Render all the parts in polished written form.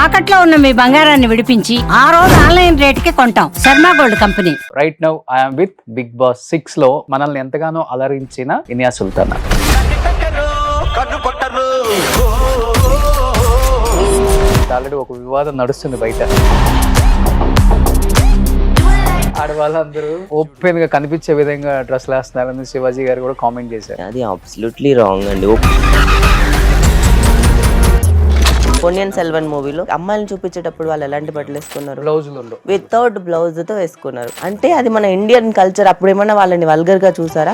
తాకట్లో ఉన్న మీ బంగారాన్ని విడిపించి ఆ రోజు ఆన్లైన్ రేటుకి కొంటాం. Sharma gold company. Right now I'm with Bigg Boss 6 లో మనల్ని ఎంతగానో అలరించిన ఇనియా సుల్తానా. ఆల్రెడీ ఒక వివాదం నడుస్తుంది బయట. ఆడవాళ్ళందరూ ఓపెన్ గా కనిపించే విధంగా డ్రెస్ వేస్తున్నారని శివాజీ గారు కూడా కామెంట్ చేశారు. అది అబ్సల్యూట్లీ రాంగ్ అండి. పొన్నియిన్ సెల్వన్ మూవీలో అమ్మాయిలను చూపించేటప్పుడు వాళ్ళు ఎలాంటి బట్టలు వేసుకున్నారు? బ్లౌజులు వితౌట్ బ్లౌజ్ తో వేసుకున్నారు. అంటే అది మన ఇండియన్ కల్చర్. అప్పుడు ఏమన్నా వాళ్ళని వల్గర్ గా చూసారా?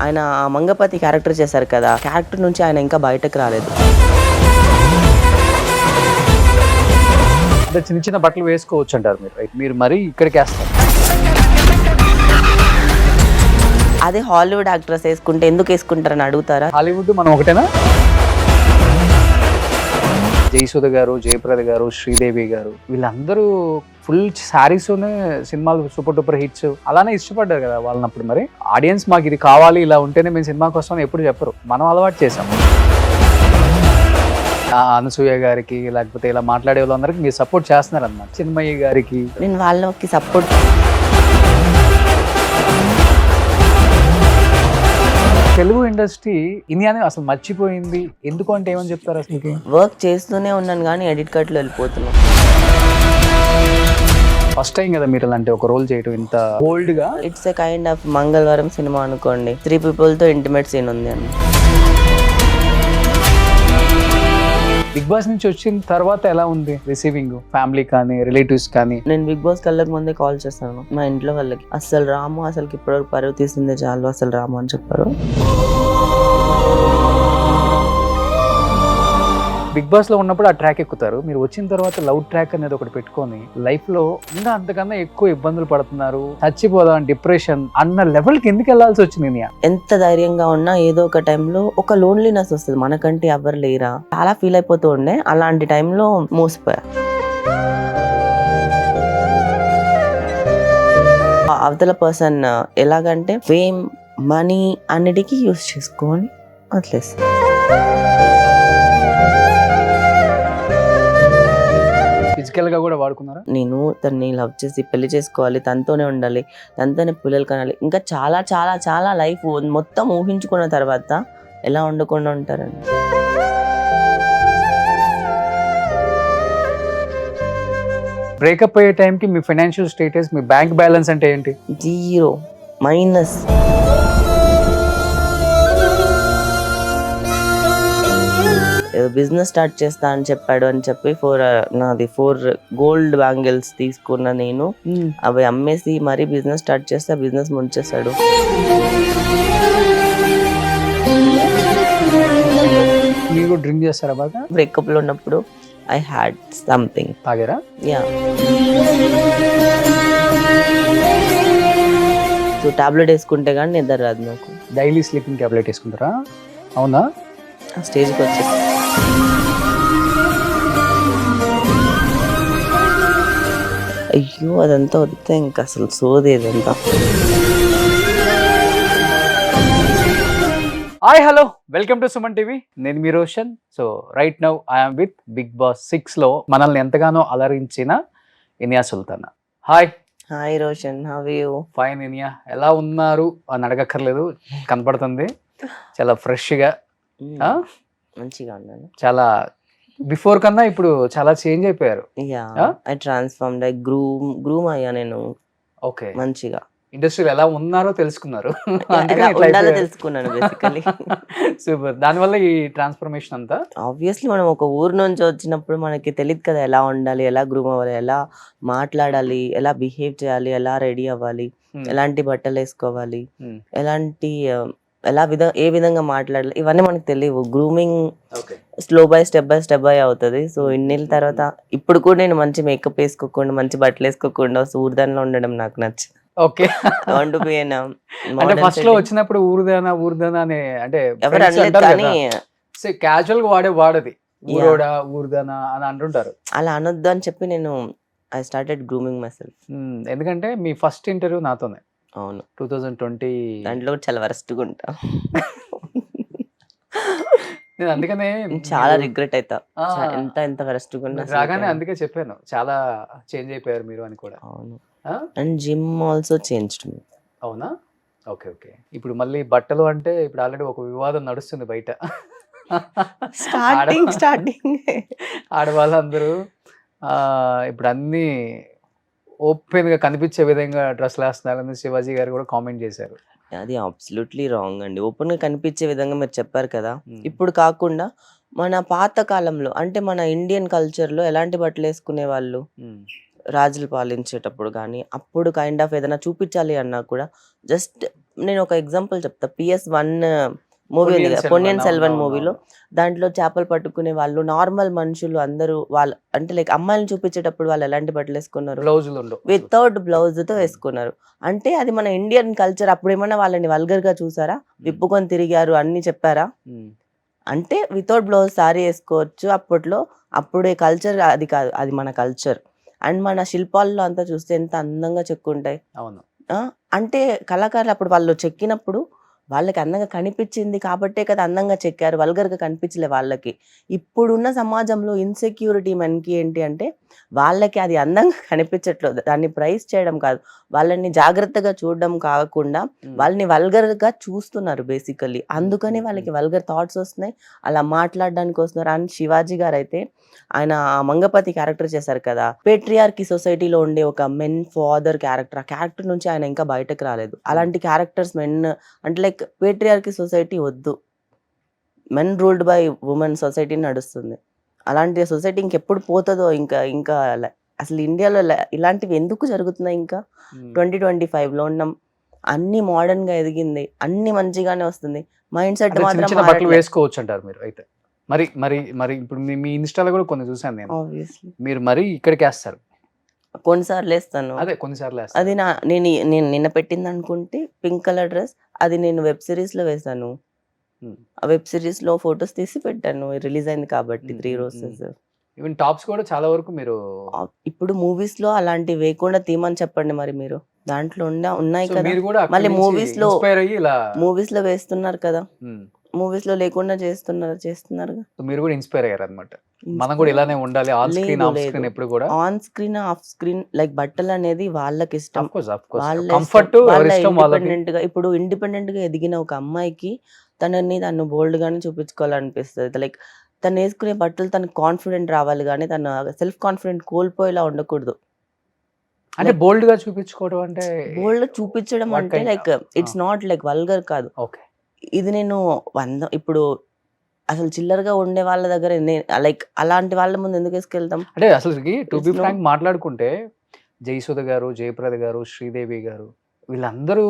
ఆయన మంగపతి క్యారెక్టర్ చేశారు కదా, క్యారెక్టర్ నుంచి ఆయన ఇంకా బయటకు రాలేదు. అంటే చిన్న చిన్న బట్టలు వేసుకోవచ్చు అంటారు మీరు. మీరు మరీ ఇక్కడికి వేస్తారు. అదే హాలీవుడ్ యాక్ట్రెస్ వేసుకుంటే ఎందుకు వేసుకుంటారని అడుగుతారా? హాలీవుడ్ మనం ఒకటేనా? జయసుధ గారు, జయప్రద గారు, శ్రీదేవి గారు వీళ్ళందరూ ఫుల్ శారీస్తోనే సినిమాలు సూపర్ డూపర్ హిట్స్ అలానే ఇష్టపడ్డారు కదా వాళ్ళనప్పుడు. మరి ఆడియన్స్ మాకు ఇది కావాలి, ఇలా ఉంటేనే మేము సినిమాకి వస్తామని ఎప్పుడు చెప్పరు. మనం అలవాటు చేసాం. అనసూయ గారికి లేకపోతే ఇలా మాట్లాడే వాళ్ళందరికీ మీరు సపోర్ట్ చేస్తున్నారు అన్నమాట. చిన్మయ్య గారికి నేను వాళ్ళకి సపోర్ట్. తెలుగు ఇండస్ట్రీ ఇండియాని అసలు మర్చిపోయింది ఎందుకు అంటే ఏమని చెప్తారు? అసలు వర్క్ చేస్తూనే ఉన్నాను కానీ ఎడిట్ కట్లో వెళ్ళిపోతున్నాను. ఫస్ట్ టైం కదా మీరు అలాంటి ఒక రోల్ చేయటం ఇంత బోల్డ్ గా. ఇట్స్ ఎ కైండ్ ఆఫ్ మంగళవారం సినిమా అనుకోండి. 3 people తో ఇంటిమేట్ సీన్ ఉంది అండి. బిగ్ బాస్ నుంచి వచ్చిన తర్వాత ఎలా ఉంది రిసీవింగ్? ఫ్యామిలీ కానీ రిలేటివ్స్ కానీ? నేను బిగ్ బాస్ కళ్ళకి ముందే కాల్ చేస్తాను మా ఇంట్లో వాళ్ళకి. అసలు రాము, అసలుకి ఇప్పటివరకు పరువు తీసిందే చాలు, అసలు రాము అని చెప్పారు. బిగ్ బాస్ లో ఉన్నప్పుడు ఆ ట్రాక్ ఎక్కుతారు. మీరు వచ్చిన తర్వాత లవ్ ట్రాక్ అనేది ఒకటి పెట్టుకొని లైఫ్ లో ఇంకా అంతకన్నా ఎక్కువ ఇబ్బందులు పడుతున్నారు, చచ్చిపోదాం డిప్రెషన్ అన్న లెవెల్ కి ఎందుకు వెళ్లాల్సి వచ్చింది? ఎంత ధైర్యంగా ఉన్నా ఏదో ఒక టైంలో ఒక లోన్లీనెస్ వస్తుంది. మనకంటే ఎవరు లేరా చాలా ఫీల్ అయిపోతూ ఉండే. అలాంటి టైంలో మోసపోయా. అవతల పర్సన్ ఎలాగంటే ఫేమ్, మనీ అన్నిటికీ యూస్ చేసుకొని వదిలేసి. ఫిజికల్ గా కూడా వాడుకున్నారా? నేను తనని లవ్ చేసి పెళ్లి చేసుకోవాలి, తనతోనే ఉండాలి, తనతోనే పిల్లలు కనాలి, ఇంకా చాలా చాలా చాలా లైఫ్ మొత్తం ఊహించుకున్న తర్వాత ఎలా ఉండకుండా ఉంటారండి. బ్రేకప్ అయ్యే టైంకి మీ ఫైనాన్షియల్ స్టేటస్, మీ బ్యాంక్ బ్యాలెన్స్ అంటే ఏంటి? 0 మైనస్. బిజినెస్ స్టార్ట్ చేస్తా అని చెప్పాడు అని చెప్పి 4 గోల్డ్ బ్యాంగిల్స్ తీసుకున్న నేను అవి అమ్మేసి మరీ బిజినెస్ స్టార్ట్ చేస్తే బిజినెస్ ముంచేశాడు. మీరు డ్రింక్ చేస్తారా బాగా? బ్రేకప్ లో ఉన్నప్పుడు ఐ హ్యాడ్ సంథింగ్. తాగారా? యా. సో టాబ్లెట్ వేసుకుంటే కానీ నిద్ర రాదు నాకు. డైలీ స్లీపింగ్ టాబ్లెట్ వేసుకుంటారా? అవునా? ఆ స్టేజ్కి వచ్చేసి అయ్యో అదంతా వద్దా ఇంకా అసలు సోదేదంతా. Hi hello, welcome to Suman TV. నేను మీ Roshan. So right now I'm with Bigg Boss 6 లో మనల్ని ఎంతగానో అలరించిన Inaya Sultana. Hi. Hi Roshan, how are you? Fine Inaya. ఎలా ఉన్నారు అని అడగక్కర్లేదు, కనపడుతుంది. చాలా ఫ్రెష్ గా, మంచిగా ఉన్నాను. చాలా బిఫోర్ కన్నా ఇప్పుడు చాలా చేంజ్ అయిపోయారు. Yeah, I transformed, I groom అయ్యా నేను. ఓకే, మంచిగా ఇండస్ట్రీలో ఎలా ఉన్నారో తెలుసుకున్నారు. తెలుసుకున్నాను బేసికలీ. సూపర్. దానివల్ల ఈ ట్రాన్స్ఫర్మేషన్ అంతా. ఆబ్వియస్లీ మనం ఒక ఊరు నుంచి వచ్చినప్పుడు మనకి తెలియదు కదా ఎలా ఉండాలి, ఎలా గ్రూమ్ అవ్వాలి, ఎలా మాట్లాడాలి, ఎలా బిహేవ్ చేయాలి, ఎలా రెడీ అవ్వాలి, ఎలాంటి బట్టలు వేసుకోవాలి, ఎలాంటి ఏ విధంగా మాట్లాడాలి, ఇవన్నీ మనకు తెలియవు. గ్రూమింగ్ స్టెప్ బై స్టెప్ అవుతుంది. సో ఇన్నేళ్ళ తర్వాత ఇప్పుడు కూడా నేను మంచి మేకప్ వేసుకోకుండా, మంచి బట్టలు వేసుకోకుండా ఊర్దాన్లో ఉండడం నాకు నచ్చింది. ఓకే. అంటే ఫస్ట్ లో వచ్చినప్పుడు ఊరుదానా అనే అంటే ఎవరు అనలేదు కానీ క్యాజువల్ గా వాడది ఊరోడా ఊరుదానా అని అంటుంటారు. అలా అనొద్దు అని చెప్పి నేను I started grooming my self. ఎందుకంటే మీ ఫస్ట్ ఇంటర్వ్యూ నాతోనే. అవును, 2020. దాంట్లో చాలా వరస్ట్గా ఉంటా. నేను అందుకనే చాలా మీరు రిగ్రెట్ అవుతా. ఆ, ఎంత ఎంత వరస్ట్ గున్నా మీరు రాగానే అందుకే చెప్పాను చాలా చేంజ్ అయిపోయారు మీరు అని కూడా. అవును. ఆ? అండ్ జిమ్ ఆల్సో చేంజ్డ్ మీ. అవునా? ఓకే. ఓకే. ఇప్పుడు మళ్ళీ బట్టలు అంటే ఇప్పుడు ఆల్రెడీ ఒక వివాదం నడుస్తుంది బయట. స్టార్టింగ్ ఆడవాళ్ళందరూ ఇప్పుడు అన్నీ ఓపెన్‌గా కనిపించే విధంగా డ్రెస్సులేస్తున్నారని శివాజీ గారు కూడా కామెంట్ చేశారు. అది అబ్సల్యూట్లీ రాంగ్ అండి. ఓపెన్‌గా కనిపించే విధంగా మీరు చెప్పారు కదా! హ్మ్. ఇప్పుడు కాకుండా మన పాత కాలంలో అంటే మన ఇండియన్ కల్చర్‌లో ఎలాంటి బట్టలేసుకునేవాళ్ళు? హ్మ్. రాజులు పాలించేటప్పుడు గానీ, అప్పుడు కైండ్ ఆఫ్ ఏదైనా చూపించాలి అన్నా కూడా జస్ట్ నేను ఒక ఎగ్జాంపుల్ చెప్తా. 'PS1' మూవీ ఉంది కదా! 'పొన్నియిన్ సెల్వన్' మూవీలో దాంట్లో చేపలు పట్టుకునే వాళ్ళు నార్మల్ మనుషులు అందరూ వాళ్ళు అంటే లైక్ అమ్మాయిలని చూపించేటప్పుడు వాళ్ళు ఎలాంటి బట్టలేసుకున్నారు? బ్లౌజులుండవు అసలు. వితౌట్ బ్లౌజ్‌తో వేసుకున్నారు. అంటే అది మన ఇండియన్ కల్చర్. అప్పుడేమన్నా వాళ్ళని వల్గర్‌గా చూసారా? విప్పుకొని తిరిగారు అన్నీ చెప్పారా? హ్మ్. అంటే వితౌట్ బ్లౌజ్ సారీ ఏసుకోవచ్చు అప్పట్లో. అప్పుడే కల్చర్ అది కాదు. అది మన కల్చర్. అండ్ మన శిల్పాల్లో అంతా చూస్తే ఎంత అందంగా చెక్కుంటాయి. అవును. ఆ! అంటే కళాకారులు అప్పుడు వాళ్ళు చెక్కినప్పుడు వాళ్ళకి అందంగా కనిపించింది కాబట్టే కదా అందంగా చెక్కారు. వల్గర్‌గా కనిపించలే వాళ్ళకి. ఇప్పుడున్న సమాజంలో ఇన్‌సెక్యూరిటీ మనకి ఏంటి అంటే వాళ్ళకి అది అందంగా కనిపించట్లేదు. దాన్ని ప్రైజ్ చేయడం కాదు. వాళ్ళని జాగ్రత్తగా చూడడం కాకుండా హ్మ్. వాళ్ళని వల్గర్‌గా చూస్తున్నారు బేసికల్లీ. అందుకని హ్మ్. వాళ్ళకి వల్గర్ థాట్స్ వస్తున్నాయి. అలా మాట్లాడడానికి వస్తున్నారు. అండ్ శివాజీ గారైతే ఆయన మంగపతి క్యారెక్టర్ చేశారు కదా! పేట్రియార్కీ సొసైటీలో ఉండే ఒక మెన్ ఫాదర్ క్యారెక్టర్. ఆ క్యారెక్టర్ నుంచి ఆయన ఇంకా బయటకి రాలేదు. అలాంటి క్యారెక్టర్స్ అంటే లైక్ పేట్రియార్కీ సొసైటీ వద్దు. Men ruled by women society నడుస్తుంది. అలాంటి సొసైటీ ఇంకెప్పుడు పోతదో ఇంకా ఇంకా అసలు ఇండియాలో ఇలాంటివి ఎందుకు జరుగుతున్నాయి ఇంకా? హ్మ్. 2025లో ఉన్నాం. అన్నీ మోడర్న్‌గా ఎదిగింది. అన్నీ మంచిగానే వస్తుంది. మైండ్ సెట్ అంటే చిన్న మాత్రం చిన్న బట్టలు మారట్లే. వేసుకోవచ్చంటారు మీరు అయితే. మరి మరి మరి ఇప్పుడు మీ ఇన్‌స్టాలో కూడా కొన్ని చూసాను నేను. ఆబ్వియస్లీ. మీరు మరీ ఇక్కడికేస్తారు. కొన్ని సార్లేస్తాను. అదే కొన్ని సార్లు అది ఏస్తారు. నేను నిన్న పెట్టిందనుకుంటే పింక్ కలర్ డ్రెస్. అది నేను వెబ్ సీరీస్‌లో వేశాను. హ్మ్. ఆ వెబ్ సీరీస్‌లో ఫోటోస్ తీసి పెట్టాను. రిలీజ్ అయింది కాబట్టి హ్మ్. 3 హ్మ్. హ్మ్. రోజెస్. ఈవెన్ టాప్స్ కూడా చాలా వరకు మీరు ఇప్పుడు మూవీస్‌లో అలాంటివి వేయకుండా తీయమని చెప్పండి మరి మీరు. దాంట్లో ఉన్నాయి సో, కదా! మీరు కూడా అక్కడి మళ్ళీ నుంచి ఇన్‌స్పైర్ అయ్యి ఇలా మూవీస్‌లో వేస్తున్నారు కదా! హ్మ్. మూవీస్‌లో లేకుండా చేస్తున్నారుగా. సో, మీరు కూడా ఇన్‌స్పైర్ అయ్యారన్నమాట. మనం కూడా ఇన్‌స్పైర్ ఇలానే ఉండాలి ఆన్ స్క్రీన్, లేదు. ఆఫ్ లేదు. స్క్రీన్ ఎప్పుడు కూడా. On screen, off screen like బట్టలనేది వాళ్ళకిష్టం. ఆఫ్‌కోర్స్. వాళ్ళ ఇష్టం. కంఫర్ట్ వాళ్ళ ఎవరిష్టం వాళ్ళది. ఇండిపెండెంట్‌గా ఎదిగిన ఒక అమ్మాయికి తను బోల్డ్‌గానే చూపించుకోవాలనిపిస్తది. లైక్ తనేసుకునే బట్టలు తనకు కాన్ఫిడెంట్ రావాలి గానీ, తను సెల్ఫ్ కాన్ఫిడెంట్ కోల్పోయేలా ఉండకూడదు. అంటే లైక్ బోల్డ్‌గా చూపించుకోవడం అంటే బోల్డ్‌గా చూపించడం వాట్ అంటే కైండ్ లైక్ ఆ! ఇట్స్ నాట్ లైక్ వల్గర్ కాదు. ఓకే. ఇది నేను ఇప్పుడు అసలు చిల్లరగా ఉండే వాళ్ళ దగ్గర లైక్ అలాంటి వాళ్ళ ముందు ఎందుకేసుకెళ్తాం? అంటే అసలుకి to be it's no frank మాట్లాడుకుంటే జయసుధ గారు, జయప్రద గారు, శ్రీదేవి గారు వీళ్ళందరూ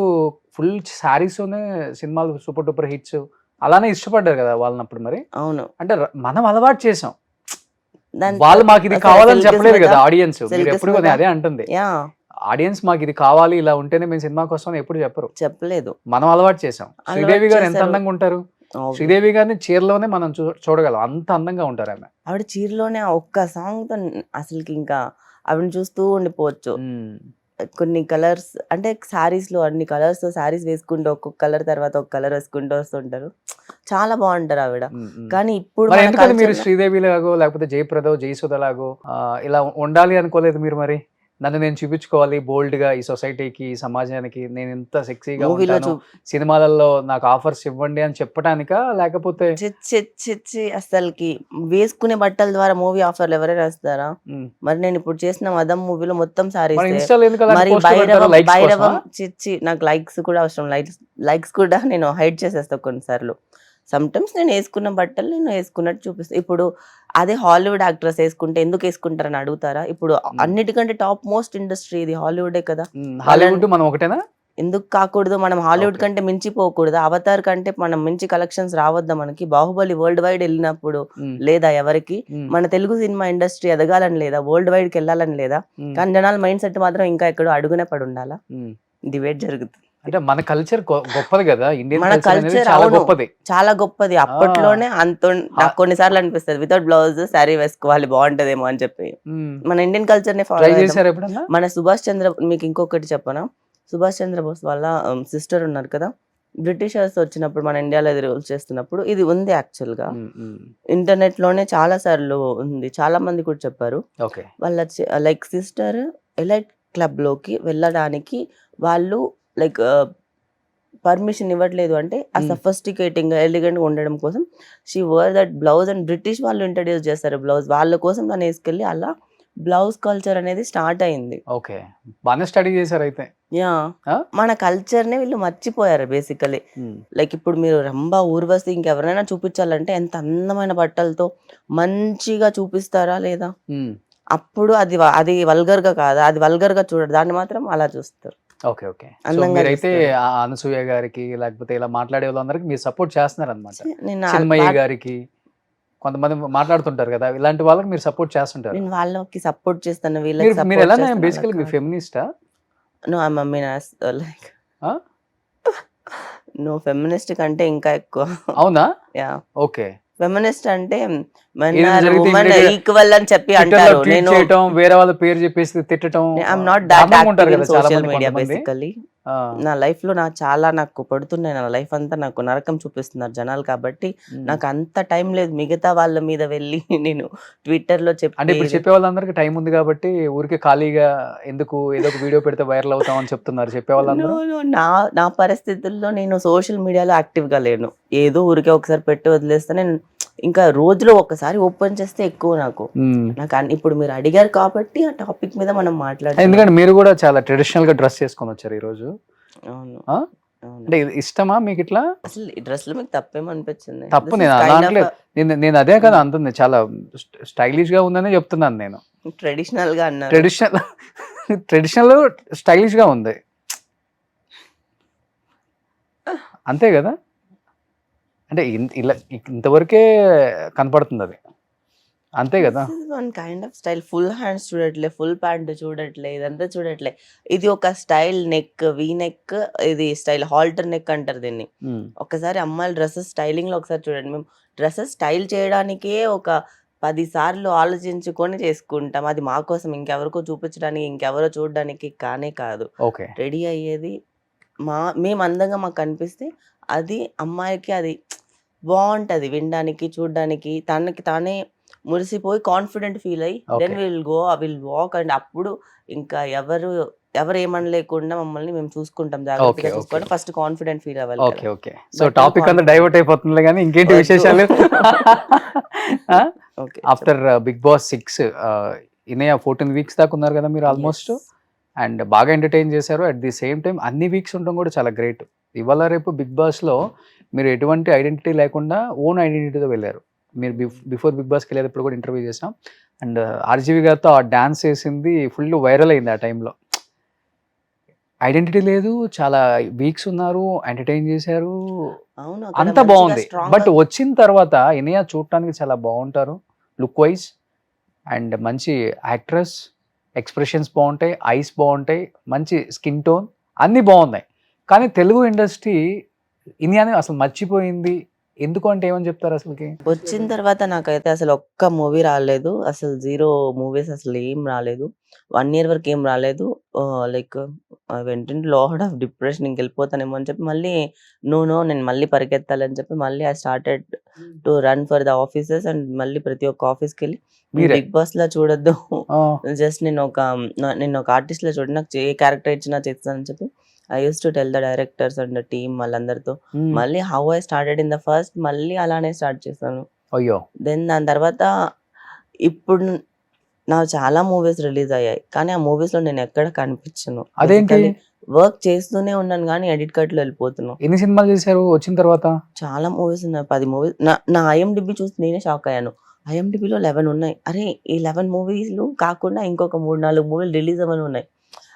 ఫుల్ శారీస్‌తోనే సినిమాలు సూపర్ డూపర్ హిట్స్ అలానే ఇష్టపడ్డారు కదా! వాళ్ళనప్పుడు మరి. అవును. అంటే మనం అలవాటు చేసాం. దాని వాళ్ళు మాకిది అసలు కావాలని సిల్క్ చెప్పలేదు స్మిత, కదా ఆడియన్స్. సిల్క్ మీరెప్పుడు స్మిత అదే అంటుంది. యాహ్! ఆడియన్స్ మాకిది కావాలి ఇలా ఉంటేనే మేము సినిమాకొస్తామని ఎప్పుడు చెప్పరు. చెప్పలేదు. మనం అలవాటు చేసాం. అలవాటు శ్రీదేవి గారు ఎంత చేశారు. అందంగా ఉంటారు. ఆబ్వియస్. శ్రీదేవి గారిని చీరలోనే మనం చూడగలం. అంత అందంగా ఉంటారామె. ఆవిడ చీరలోనే ఆ ఒక్క సాంగ్‌తో అసలకి ఇంకా ఆవిడని చూస్తూ ఉండిపోవచ్చు. హ్మ్. కొన్ని కలర్స్ అంటే సారీస్‌లో అన్ని కలర్స్‌తో సారీస్ వేసుకుంటూ ఒక్కొక్క కలర్ తర్వాత ఒక కలర్ వేసుకుంటూ వస్తుంటారు. చాలా బావుంటారు ఆవిడ. హ్మ్. హ్మ్. కానీ ఇప్పుడు మరి మన ఎందుకని మీరు కల్చర్‌లో శ్రీదేవి లాగో లేకపోతే జయప్రదో, జయసుధ లాగో ఇలా ఉండాలి అనుకోలేదు మీరు మరి? నన్ను నేను చూపించుకోవాలి బోల్డ్‌గా ఈ సొసైటీకి, ఈ సమాజానికి నేను ఇంత సెక్సీగా మూవీలో ఉంటాను. సినిమాలలో నాకు ఆఫర్స్ ఇవ్వండి అని చెప్పటానికా? లేకపోతే ఛీ! ఛీ! ఛీ! ఛీ! అస్సలకి వేసుకునే బట్టల ద్వారా మూవీ ఆఫర్‌లు ఎవరైనా ఇస్తారా? హ్మ్. మరి నేనిప్పుడు చేసిన 'మదం' మూవీలో మొత్తం మరి సారీసే. ఇన్‌స్టాలో ఎందుకు అలాంటి మరి పోస్టులు పెడతారు? లైక్స్ కోసమా? నాకు లైక్స్ కూడా అవసరం. లైక్స్ కూడా నేను హైడ్ చేసేస్తా కొన్నిసార్లు. సమ్‌టైమ్స్ నేనేసుకున్న బట్టలు నేను ఏసుకున్నట్టు చూపిస్తా. ఇప్పుడు అదే హాలీవుడ్ యాక్ట్రెస్ ఏసుకుంటే ఎందుకేసుకుంటారని అడుగుతారా? ఇప్పుడు హ్మ్. అన్నిటికంటే టాప్ మోస్ట్ ఇండస్ట్రీ ఇది హాలీవుడే కదా! హ్మ్. వాళ్ళని హాలీవుడ్ మనం ఒకటేనా? ఎందుకు కాకూడదు? మనం హాలీవుడ్ ఓకే. కంటే మించిపోకూడదా? 'అవతార్' కంటే మనం మించి కలెక్షన్స్ రావద్దా మనకి? 'బాహుబలి' వరల్డ్ వైడ్ ఎళ్ళినప్పుడు హ్మ్. లేదా ఎవరికీ? హ్మ్. మన తెలుగు సినిమా ఇండస్ట్రీ ఎదగాలని లేదా? వరల్డ్ వైడ్‌కెళ్ళాలని లేదా? హ్మ్. కానీ జనాల మైండ్ సెట్ మాత్రం ఇంకా ఎక్కడో అడుగునే పడుండాలా? హ్మ్. డిబేట్ జరుగుతుంది. అంటే మన కల్చర్ గొప్పది గదా! ఇండియన్ మన కల్చర్ అనేది కల్చర్ చాలా అవును. గొప్పది. చాలా గొప్పది. ఆ! అప్పట్లోనే హా నాకు కొన్ని సార్లు అనిపిస్తది. వితౌట్ బ్లౌజ్ సారీ వేసుకోవాలి బావుంటదేమో అని చెప్పి. హ్మ్. మన ఇండియన్ కల్చర్‌నే ట్రై ఫాలో చేద్దాం. చేసారా ఎప్పుడన్నా? మన సుభాష్ చంద్ర మీకు ఇంకొకటి చెప్పనా? సుభాష్ చంద్రబోస్ వాళ్ళ సిస్టర్ ఉన్నారు కదా! బ్రిటిషర్స్ వచ్చినప్పుడు మన ఇండియాలో ఇది రూల్స్ చేస్తున్నప్పుడు ఇది ఉంది యాక్చువల్గా. ఇంటర్నెట్ లోనే చాలా సార్లు ఉంది, చాలా మంది కూడా చెప్పారు. ఓకే. వాళ్ళ లైక్ సిస్టర్ ఎలైట్ క్లబ్ లోకి వెళ్ళడానికి వాళ్ళు లైక్ పర్మిషన్ ఇవ్వట్లేదు అంటే ఆ సఫిస్టికేటింగ్ ఎలిగెంట్ ఉండడం కోసం she were that blouse and British వాళ్ళు ఇంట్రడ్యూస్ చేస్తారు బ్లౌజ్, వాళ్ళ కోసం దాన్ని వేసుకెళ్ళి అలా బ్లౌజ్ కల్చర్ అనేది స్టార్ట్ అయింది. ఓకే, బాగానే స్టడీ చేశారు అయితే. యా, మన కల్చర్ నే వీళ్ళు మర్చిపోయారు బేసికలీ. లైక్ ఇప్పుడు మీరు రంభా, ఊర్వశి ఇంకెవరైనా చూపించాలంటే ఎంత అందమైన బట్టలతో మంచిగా చూపిస్తారా లేదా? అప్పుడు అది వల్గర్ గా కాదా, అది వల్గర్ గా చూడరు, దాన్ని మాత్రం అలా చూస్తారు. Okay okay. మీరైతే అనసూయ గారికి లేకపోతే ఇలా మాట్లాడే వాళ్ళందరికి మీరు సపోర్ట్ చేస్తున్నారు అనమాట. చిన్మయ్య గారికి కొంతమంది మాట్లాడుతుంటారు కదా, ఇలాంటి వాళ్ళకి మీరు సపోర్ట్ చేస్తుంటారు. నేను వాళ్ళకి సపోర్ట్ చేస్తాను, వీళ్ళకి మీరు ఎలా బేసికల్లీ మీరు ఫెమినిస్టా? No, I mean like no, feminist కంటే ఇంకా ఎక్కువ. అవునా? Ya, okay. ఫెమినిస్ట్ అంటే ఈక్వల్ అని చెప్పి అంటారు. నేను వేరే వాళ్ళ పేరు చెప్పేసి తిట్టడం, I'm not that active in social media basically. నా లైఫ్ లో నాకు పడుతున్నాయి, నా లైఫ్ అంతా నాకు నరకం చూపిస్తున్నారు జనాలు, కాబట్టి నాకు అంత టైం లేదు మిగతా వాళ్ళ మీద వెళ్ళి నేను ట్విట్టర్ లో అంటే ఇప్పుడు చెప్పే వాళ్ళందరికీ టైం ఉంది కాబట్టి ఊరికే ఖాళీగా ఎందుకు ఏదో ఒక వీడియో పెడితే వైరల్ అవుతాం అని చెప్తున్నారు చెప్పే వాళ్ళందరూ. నా పరిస్థితుల్లో నేను సోషల్ మీడియాలో యాక్టివ్ గా లేను, ఏదో ఊరికే ఒకసారి పెట్టి వదిలేస్తే నేను ఇంకా రోజులో ఒకసారి ఓపెన్ చేస్తే ఎక్కువ నాకు ఇప్పుడు మీరు అడిగారు కాబట్టి ఆ టాపిక్ మీద మనం మాట్లాడాలి. ఎందుకంటే మీరు కూడా చాలా ట్రెడిషనల్ గా డ్రెస్ చేసుకొని వచ్చారు ఈ రోజు. అవును, అంటే ఇష్టమా మీకు ఇట్లా? అసలు ఈ డ్రెస్ లో మీకు తప్పేమనిపించింది? తప్పు నేను అనట్లేదు, నేను అదే కదా అంటుంది, చాలా స్టైలిష్ గా ఉందనే చెప్తున్నాను నేను. ట్రెడిషనల్ గా అన్నారు, ట్రెడిషనల్ స్టైలిష్ గా ఉంది అంతే కదా. అంటే ఇలా ఇంతవరకే కనపడుతుంది అది, అంతే కదా. One kind of style, full hands చూడట్లే, ఫుల్ ప్యాంట్ చూడట్లే, ఇదంతా చూడట్లే, ఇది ఒక స్టైల్. నెక్ వీ నెక్, ఇది స్టైల్ హాల్టర్ నెక్ అంటారు దీన్ని. ఒకసారి అమ్మాయిల డ్రెస్సెస్ స్టైలింగ్ లో ఒకసారి చూడండి. మేము డ్రెస్సెస్ స్టైల్ చేయడానికే ఒక 10 సార్లు ఆలోచించుకొని చేసుకుంటాం, అది మా కోసం, ఇంకెవరికో చూపించడానికి, ఇంకెవరో చూడడానికి కానే కాదు. ఓకే, రెడీ అయ్యేది మేము అందంగా మాకు కనిపిస్తే అది అమ్మాయికి అది బాగుంటది వినడానికి, చూడడానికి, తనకి తానే మురిసిపోయి కాన్ఫిడెంట్ ఫీల్ అయ్యి దెన్ విల్ వాక్ అండ్ అప్పుడు ఇంకా ఎవరు ఏమనలేకుండా మమ్మల్ని మేము చూసుకుంటాం, జాగ్రత్తగా చూసుకోవాలి. ఫస్ట్ కాన్ఫిడెంట్ ఫీల్ అవ్వాలి. Okay okay. సో టాపిక్ అంతా డైవర్ట్ అయిపోతుంది కానీ ఇంకేంటి విశేషాలు? After Bigg Boss 6 Inaya 14 weeks దాకా ఉన్నారు కదా మీరు ఆల్మోస్ట్, అండ్ బాగా ఎంటర్టైన్ చేశారు. అట్ ది సేమ్ టైం అన్ని వీక్స్ ఉండడం కూడా చాలా గ్రేట్. ఇవాళ రేపు బిగ్ బాస్లో మీరు ఎటువంటి ఐడెంటిటీ లేకుండా ఓన్ ఐడెంటిటీతో వెళ్ళారు. మీరు బిఫోర్ బిగ్ బాస్కి వెళ్ళేటప్పుడు కూడా ఇంటర్వ్యూ చేసాం, అండ్ ఆర్జీవి గారితో ఆ డాన్స్ వేసింది ఫుల్ వైరల్ అయింది ఆ టైంలో. ఐడెంటిటీ లేదు, చాలా వీక్స్ ఉన్నారు, ఎంటర్టైన్ చేశారు, అంతా బాగుంది. బట్ వచ్చిన తర్వాత ఇనయ చూడటానికి చాలా బాగుంటారు లుక్ వైజ్, అండ్ మంచి యాక్ట్రెస్, ఎక్స్ప్రెషన్స్ బాగుంటాయి, ఐస్ బాగుంటాయి, మంచి స్కిన్ టోన్, అన్నీ బాగున్నాయి. కానీ తెలుగు ఇండస్ట్రీ ఇనియాని అసలు మర్చిపోయింది ఎందుకు అంటే ఏమని చెప్తారు? అసలుకి వచ్చిన తర్వాత నాకైతే అసలు ఒక్క మూవీ రాలేదు, అసలు 0 మూవీస్ అసలు ఏం రాలేదు, 1 year వరకు ఏం రాలేదు. లైక్ వెంటనే లాడ్ ఆఫ్ డిప్రెషన్, ఇంకెళ్ళిపోతానేమో అని చెప్పి మళ్ళీ నేను మళ్ళీ పరిగెత్తాలని చెప్పి మళ్ళీ I started to run for the offices, and మళ్ళీ ప్రతి ఒక్క ఆఫీస్కి వెళ్ళి బిగ్ బాస్ లా చూడొద్దు, జస్ట్ నేను ఒక ఆర్టిస్ట్ లా చూడండి, నాకు ఏ క్యారెక్టర్ ఇచ్చినా చేస్తానని చెప్పి I use to tell the directors and the team వాళ్ళందరితో. మళ్ళీ how I started in the first, మళ్ళీ అలానే స్టార్ట్ చేశాను. అయ్యో. దెన్ దాని తర్వాత ఇప్పుడు నాకు చాలా మూవీస్ రిలీజ్ అయ్యాయి, కానీ ఆ మూవీస్ లో నేను ఎక్కడ కనిపించను. అదేంటి? వర్క్ చేస్తూనే ఉన్నాను కానీ ఎడిట్ కట్ లో వెళ్ళిపోతున్నాను. ఎన్ని సినిమాలు చేశారు వచ్చిన తర్వాత? చాలా మూవీస్ ఉన్నాయి, 10 మూవీస్. నా IMDb చూసి నేనే షాక్ అయ్యాను. IMDbలో 11 ఉన్నాయి. అరే ఈ 11 మూవీలు కాకుండా ఇంకొక 3-4 మూవీలు రిలీజ్ అవ్వని ఉన్నాయి.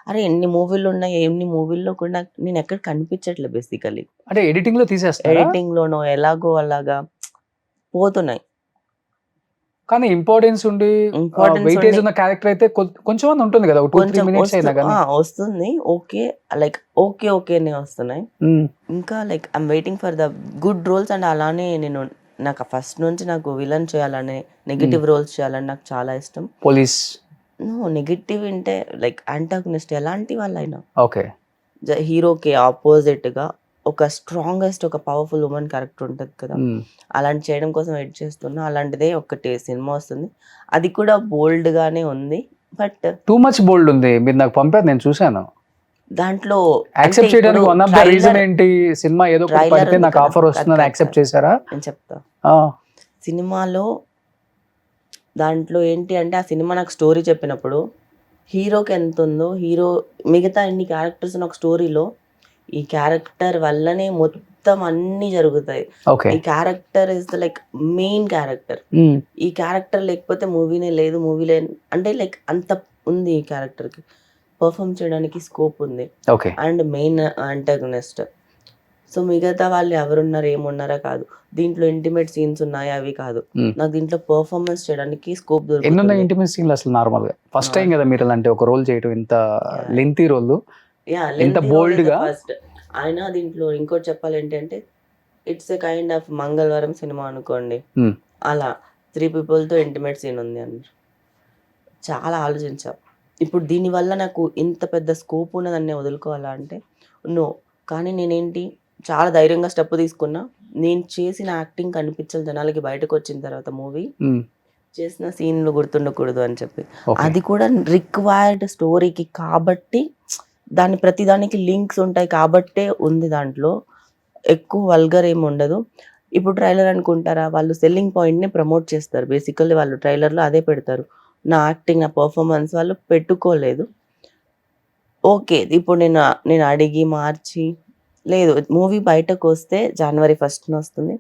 అరే ఎన్ని మూవీలు ఉన్నాయి, ఎన్ని మూవీల్లో కూడా నేను ఎక్కడ కనిపించట్లేదు బేసికలీ. అంటే ఎడిటింగ్ లో తీసేస్తారా? ఎడిటింగ్ లోనో ఎలాగో అలాగా పోతున్నాయి. కానీ ఇంపార్టెన్స్ ఉండి వెయిటేజ్ ఉన్న క్యారెక్టర్ అయితే కొంచెం ఉంటుంది కదా, 2-3 minutes అయినా కానీ వస్తుంది. ఓకే, లైక్ ఓకేనే వస్తున్నాయి. ఇంకా like I'm waiting for the good roles, and అలానే నాకు ఫస్ట్ నుంచి నాకు విలన్ చేయాలని, నెగిటివ్ రోల్స్ చేయాలని నాకు చాలా ఇష్టం. పోలీస్ నెగిటివ్ అంటే లైక్ యాంటాగనిస్ట్ ఎలాంటి వాళ్ళైనా, ఓకే, హీరోకి ఆపోజిట్ గా ఒక స్ట్రాంగెస్ట్ ఒక పవర్ఫుల్ ఉమెన్ క్యారెక్టర్ ఉంటుంది కదా, అలాంటి చేయడం కోసం వెయిట్ చేస్తున్నా. అలాంటిదే ఒకటి సినిమా వస్తుంది, అది కూడా బోల్డ్ గానే ఉంది. బట్ టూ మచ్ బోల్డ్ ఉంది. మీరు నాకు పంపారు, నేను చూసాను. దాంట్లో యాక్సెప్ట్ చేయడానికి వన్ ఆఫ్ ద రీజన్ ఏంటి? సినిమా ఏదో ఒకటి trailer పడితే ఉంది నాకు కదా, ఆఫర్ వస్తుందని యాక్సెప్ట్ చేశారా? నేను చెప్తా. ఆ, సినిమాలో దాంట్లో ఏంటి అంటే, ఆ సినిమా నాకు స్టోరీ చెప్పినప్పుడు హీరోకి ఎంత ఉందో, హీరో మిగతా ఎన్ని క్యారెక్టర్స్ ఒక స్టోరీలో ఈ క్యారెక్టర్ వల్లనే మొత్తం అన్ని జరుగుతాయి. ఓకే. ఈ character is the like main character. ఈ క్యారెక్టర్ లేకపోతే మూవీనే లేదు, మూవీలే అంటే లైక్ అంత ఉంది ఈ క్యారెక్టర్కి. పర్ఫామ్ చేయడానికి స్కోప్ ఉంది. ఓకే. And main అంటాగనిస్ట్. సో మిగతా వాళ్ళు ఎవరున్నారు ఏమున్నారా కాదు, దీంట్లో ఇంటిమేట్ సీన్స్ ఉన్నాయా అవి కాదు, నాకు దీంట్లో పర్ఫార్మెన్స్ చేయడానికి స్కోప్ ఎన్ని ఉన్నాయి దొరుకుతుంది. ఇంటిమేట్ సీన్లు అసలు? నార్మల్ గా ఫస్ట్ టైం కదా మీరు అలాంటి ఒక రోల్ చేయటం, ఇంత లెంతీ రోల్, ఎంత bold గా. ఫస్ట్ ఆయన దీంట్లో ఇంకోటి చెప్పాలి ఏంటంటే, ఇట్స్ ఎ కైండ్ ఆఫ్ మంగళవారం సినిమా అనుకోండి, అలా 3 people తో ఇంటిమేట్ సీన్ ఉంది అన్నారు. చాలా ఆలోచించా, ఇప్పుడు దీనివల్ల నాకు ఇంత పెద్ద స్కోప్ ఉన్నదాన్ని వదులుకోవాలా అంటే నో. కానీ నేనేంటి చాలా ధైర్యంగా స్టెప్ తీసుకున్నా. నేను చేసిన యాక్టింగ్ కనిపించాలి జనాలకి బయటకు వచ్చిన తర్వాత, మూవీ చేసిన సీన్లు గుర్తుండకూడదు అని చెప్పి. అది కూడా రిక్వైర్డ్ స్టోరీకి కాబట్టి, ప్రతి దానికి లింక్స్ ఉంటాయి కాబట్టే ఉంది దాంట్లో. ఎక్కువ వల్గర్ ఏమి ఉండదు. ఇప్పుడు ట్రైలర్ అనుకుంటారా, వాళ్ళు సెల్లింగ్ పాయింట్ని ప్రమోట్ చేస్తారు. బేసికల్లీ వాళ్ళు ట్రైలర్లో అదే పెడతారు. నా యాక్టింగ్, నా పర్ఫార్మెన్స్ వాళ్ళు పెట్టుకోలేదు. ఓకే, ఇప్పుడు నేను అడిగి మార్చి లేదు. మూవీ బయటకు వస్తే January 1st వస్తుంది.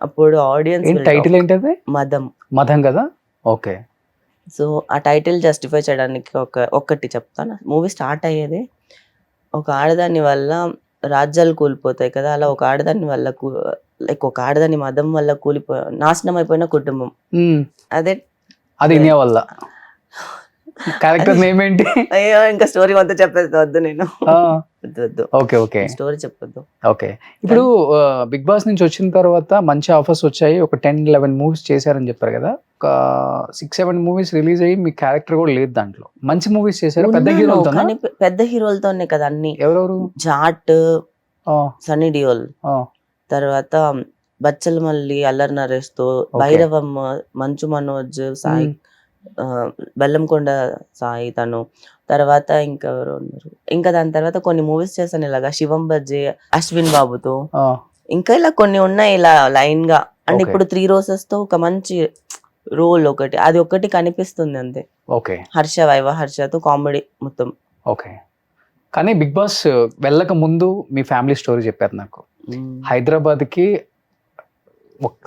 అప్పుడు ఆడియన్స్ టైటిల్ ఏంటది? మదం. మదం కదా. ఓకే. సో ఆ టైటిల్ జస్టిఫై చేయడానికి ఒక్కటి చెప్తాను. మూవీ స్టార్ట్ అయ్యేది ఒక ఆడదాని వల్ల రాజ్యాలు కూలిపోతాయి కదా, అలా ఒక ఆడదాని వల్ల లైక్ ఒక ఆడదాని మదం వల్ల నాశనం అయిపోయిన కుటుంబం. అదే అది ఇనియా వల్ల క్యారెక్టర్ నేమ్ ఏంటి? అయ్యో, ఇంకా స్టోరీ మొత్తం చెప్పేది వద్దు, నేను వద్దు. ఓకే. ఓకే. స్టోరీ చెప్పొద్దు. ఓకే. ఇప్పుడు బిగ్ బాస్ నుంచి వచ్చిన తర్వాత మంచి ఆఫర్స్ వచ్చాయి. ఒక 10-11 మూవీస్ చేశారని చెప్పారు కదా. ఒక 6-7 మూవీస్ రిలీజ్ అయ్యి మీ క్యారెక్టర్ కూడా లేదు దాంట్లో. మంచి మూవీస్ చేశారు పెద్ద హీరోలతో. కానీ పెద్ద హీరోలతోనే కదా అన్ని. ఎవరెవరు? జాట్, సన్నీ డియోల్, తర్వాత బచ్చల మల్లి, అల్లరి నరేష్ తో, భైరవమ్మ, మంచు మనోజ్, సాయి, బెల్లంకొండ సాయి తను, తర్వాత ఇంకెవరు ఉన్నారు. ఇంకా దాని తర్వాత కొన్ని మూవీస్ చేశాను ఇలాగా, శివం బజ్జే, అశ్విన్ బాబుతో, ఇంకా ఇలా కొన్ని ఉన్నాయి ఇలా లైన్ గా. అండ్ ఇప్పుడు 3 Roses తో ఒక మంచి రోల్ ఒకటి, అది ఒకటి కనిపిస్తుంది అంతే. ఓకే. హర్షతో కామెడీ మొత్తం. ఓకే. కానీ బిగ్ బాస్ వెళ్ళక ముందు మీ ఫ్యామిలీ స్టోరీ చెప్పారు నాకు. హైదరాబాద్కి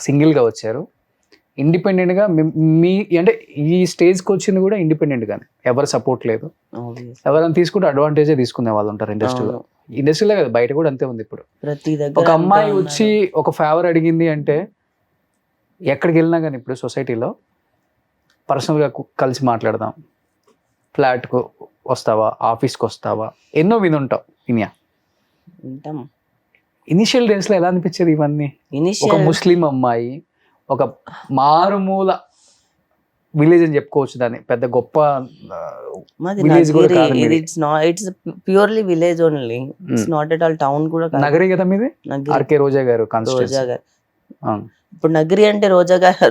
సింగిల్ గా వచ్చారు, ఇండిపెండెంట్ గా. మీ అంటే ఈ స్టేజ్కి వచ్చింది కూడా ఇండిపెండెంట్ గానే, ఎవరు సపోర్ట్ లేదు. ఎవరైనా తీసుకుంటే అడ్వాంటేజే తీసుకునే వాళ్ళు ఉంటారు ఇండస్ట్రీలో కదా, బయట కూడా అంతే ఉంది. ఇప్పుడు ప్రతి దగ్గర ఒక అమ్మాయి వచ్చి ఒక ఫేవర్ అడిగింది అంటే ఎక్కడికి వెళ్ళినా కానీ ఇప్పుడు సొసైటీలో పర్సనల్గా కలిసి మాట్లాడదాం, ఫ్లాట్కు వస్తావా, ఆఫీస్కి వస్తావా, ఎన్నో వినుంటావు. ఇనిషియల్ డేస్లో ఎలా అనిపించేది ఇవన్నీ? ఒక ముస్లిం అమ్మాయి, ఒక మారుమూల విలేజ్ అని చెప్పుకోవచ్చు దాన్ని, పెద్ద గొప్ప విలేజ్ కూడా కాదు. It's purely village only, it's not at all town కూడా కాదు. నగరి కదా మీది? ఆర్కే రోజా గారు రోజా గారు. ఇప్పుడు నగరి అంటే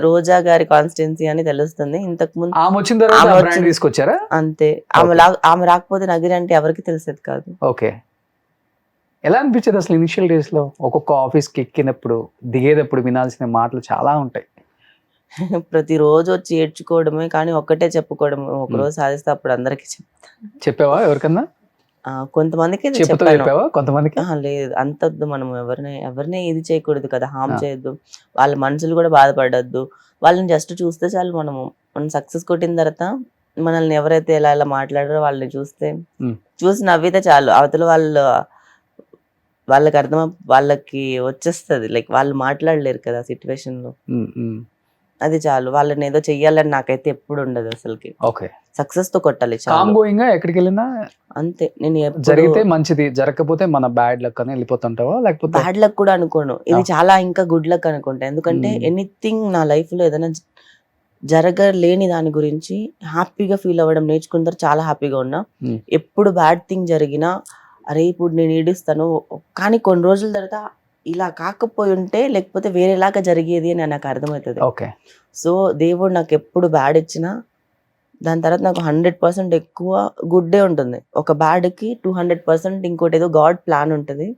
రోజా గారి కాన్స్టిట్యున్సీ అని తెలుస్తుంది. ఇంతకు ముందు ఆమె వచ్చిన తర్వాత తీసుకొచ్చారా అంతే. ఆమె రాకపోతే నగరి అంటే ఎవరికి తెలిసేది కాదు. ఓకే. ఎలా అనిపించేది అసలు ఇనిషియల్ డేస్ లో? ఒక్కొక్క ఆఫీస్కి ఎక్కినప్పుడు దిగేటప్పుడు వినాల్సిన మాటలు చాలా ఉంటాయి. ప్రతిరోజు వచ్చి ఏడ్చుకోవడమే, కానీ ఒక్కటే చెప్పుకోవడం. ఒకరోజు సాధిస్తే అప్పుడు అందరికి చెప్తాను. చెప్పావా ఎవరికన్నా? కొంతమందికి చెప్పావా? కొంతమందికి లేదు, అంతొద్దు. మనం ఎవరిని ఇది చేయకూడదు కదా, హామ్ చేయొద్దు. వాళ్ళ మనసులు కూడా బాధపడద్దు. వాళ్ళని జస్ట్ చూస్తే చాలు. మనం సక్సెస్ కొట్టిన తర్వాత మనల్ని ఎవరైతే ఎలా మాట్లాడారో వాళ్ళని చూసి నవ్వితే చాలు. అవతల వాళ్ళకి వాళ్ళకి వచ్చేస్తుంది. లైక్ వాళ్ళు మాట్లాడలేరు కదా సిచ్యువేషన్ లో, అది చాలు. వాళ్ళని ఏదో చెయ్యాలని నాకైతే ఎప్పుడు ఉండదు అసలుకి. ఓకే. సక్సెస్ తో కొట్టాలి ఎక్కడికి వెళ్ళినా అంతే. నేను జరిగితే మంచిది, జరగకపోతే మన బ్యాడ్ లక్ అని వెళ్ళిపోతుంటావా? లేకపోతే బ్యాడ్ లక్ కూడా అనుకోను, ఇది చాలా ఇంకా గుడ్ లక్ అనుకుంటా. ఎందుకంటే ఎనీథింగ్ నా లైఫ్ లో ఏదైనా జరగలేని దాని గురించి హ్యాపీగా ఫీల్ అవ్వడం నేర్చుకున్న చాలా హ్యాపీగా ఉన్నా. ఎప్పుడు బ్యాడ్ థింగ్ జరిగినా అరే ఇప్పుడు నేను ఏడుస్తాను, కానీ కొన్ని రోజుల తర్వాత ఇలా కాకపోయి ఉంటే లేకపోతే వేరేలాగా జరిగేది అని నాకు అర్థమవుతుంది. ఓకే. సో దేవుడు నాకు ఎప్పుడు బ్యాడ్ ఇచ్చినా దాని తర్వాత నాకు 100% ఎక్కువ గుడ్డే ఉంటుంది. ఒక బ్యాడ్కి 200% ఇంకోటి ఏదో గాడ్ ప్లాన్ ఉంటుంది,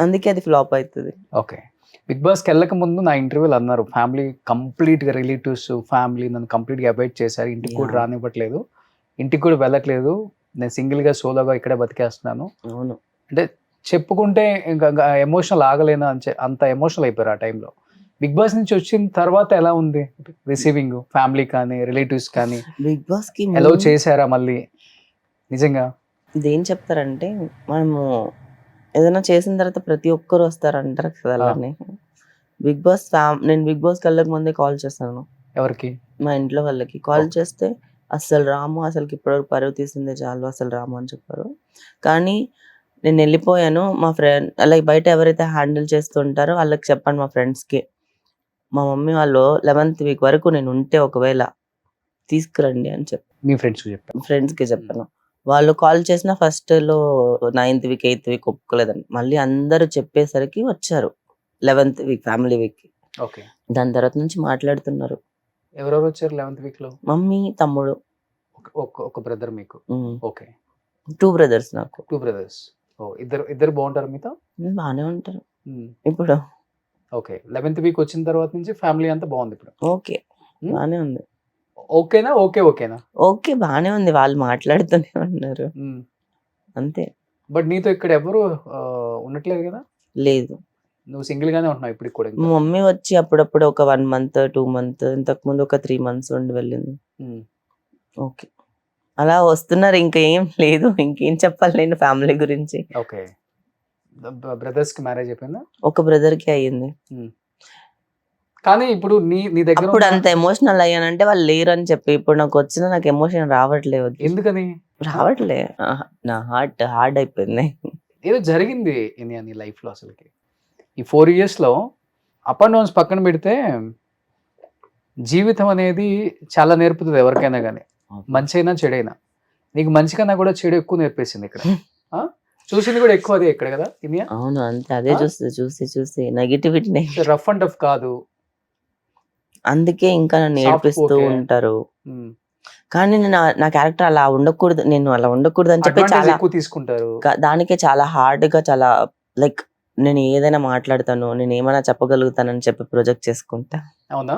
అందుకే అది ఫ్లాప్ అవుతుంది. ఓకే. బిగ్ బాస్కి వెళ్ళక ముందు నా ఇంటర్వ్యూలు అన్నారు, ఫ్యామిలీ కంప్లీట్గా రిలేటివ్స్ ఫ్యామిలీ నన్ను కంప్లీట్గా అవాయిడ్ చేశారు, ఇంటికి కూడా Yeah. రానివ్వట్లేదు, ఇంటికి కూడా వెళ్ళట్లేదు, నేను సింగిల్గా సోలోగా ఇక్కడే బతికేస్తున్నాను. అవును. అంటే చెప్పుకుంటే ఇంకా ఎమోషనల్ ఆగలేను అంత ఎమోషనల్ అయిపోయారు ఆ టైంలో. బిగ్ బాస్ నుంచి వచ్చిన తర్వాత ఎలా ఉంది రిసీవింగ్, ఫ్యామిలీ కానీ రిలేటివ్స్ కానీ బిగ్ బాస్కి ఎలా చేశారా మళ్ళీ నిజంగా? ఇదేం చెప్తారంటే మనము ఏదైనా చేసిన తర్వాత ప్రతి ఒక్కరు వస్తారంటారు కదా అలానే. నేను బిగ్ బాస్కి వెళ్ళక ముందే కాల్ చేస్తాను ఎవరికి? మా ఇంట్లో వాళ్ళకి. కాల్ చేస్తే అస్సలు రాము, అసలుకి ఇప్పటివరకు పరువు తీసిందే చాలు, అసలు రాము అని చెప్పారు. కానీ నేను వెళ్ళిపోయాను. మా ఫ్రెండ్ అలా బయట ఎవరైతే హ్యాండిల్ చేస్తుంటారో వాళ్ళకి చెప్పాను, మా ఫ్రెండ్స్కి. మా మమ్మీ వాళ్ళు 11th వీక్ వరకు నేను ఉంటే ఒకవేళ తీసుకురండి అని చెప్పి మీ ఫ్రెండ్స్కి చెప్పాను. ఫ్రెండ్స్కి చెప్పాను. వాళ్ళు కాల్ చేసిన ఫస్ట్లో 9th వీక్ 8th వీక్ ఒప్పుకోలేదండి. మళ్ళీ అందరూ చెప్పేసరికి వచ్చారు 11th వీక్ ఫ్యామిలీ వీక్కి. ఓకే. దాని తర్వాత నుంచి మాట్లాడుతున్నారు. ఎవరెవరు వచ్చారు 11th వీక్లో? మమ్మీ, తమ్ముడు, ఒక బ్రదర్ మీకు? ఓకే. 2 బ్రదర్స్ నాకు. 2 బ్రదర్స్. ఓ, ఇద్దరు బాగుంటారు మీతో? బాగానే ఉంటారు ఇప్పుడు. ఓకే. 11th వీక్ వచ్చిన తర్వాత నుంచి ఫ్యామిలీ అంతా బాగుంది ఇప్పుడు? ఓకే, బాగానే ఉంది. ఓకేనా? ఓకేనా? ఓకే, బాగానే ఉంది. వాళ్ళు మాట్లాడుతూనే ఉన్నారు అంతే. బట్ నీతో ఇక్కడ ఎవరు ఉండట్లేదు కదా? లేదు, నువ్వు సింగిల్ గానే ఉంటున్నావు ఇప్పుడు కూడా? మా మమ్మీ వచ్చి అప్పుడప్పుడు ఒక 1 month 2 month, ఇంతకుముందు ఒక 3 months ఉండి వెళ్ళింది. ఓకే, అలా వస్తున్నారు. ఇంకేం లేదు, ఇంకేం చెప్పాలి నేను ఫ్యామిలీ గురించి. ఓకే. బ్రదర్స్ కి మ్యారేజ్ అయిపోయిందా? ఒక బ్రదర్కి అయ్యింది. కానీ ఇప్పుడు నీ దగ్గర అప్పుడు అంత ఎమోషనల్ అయ్యానంటే వాళ్ళు లేరు అని చెప్పి. ఇప్పుడు నాకు వచ్చిన నాకు ఎమోషన్ రావట్లేదు. ఎందుకని రావట్లే, నా హార్ట్ హార్డ్ అయిపోయింది. ఏదో జరిగింది నీ లైఫ్ లో అసలుకి. ఈ 4 years లో అప్ అండ్ డౌన్స్ పక్కన పెడితే జీవితం అనేది చాలా నేర్పుతుంది ఎవరికైనా కానీ, మంచి అయినా చెడైనా. నీకు మంచి కన్నా కూడా చెడు ఎక్కువ నేర్పేసింది ఇక్కడ. చూసింది కూడా ఎక్కువ అదే ఇక్కడ కదా ఇనియా? అవును, అంతే. అదే చూసి నెగిటివిటీ రఫ్ అండ్ టఫ్ కాదు, అందుకే ఇంకా నన్ను ఏడిపిస్తూ ఉంటారు. కానీ నేను నా క్యారెక్టర్ అలా ఉండకూడదు, నేను అలా ఉండకూడదు అని చెప్పి చాలా ఎక్కువ తీసుకుంటారు. దానికే చాలా హార్డ్ గా, చాలా లైక్ నేను ఏదైనా మాట్లాడతాను, నేను ఏమైనా చెప్పగలుగుతానని చెప్పి ప్రొజెక్ట్ చేసుకుంటా. అవునా?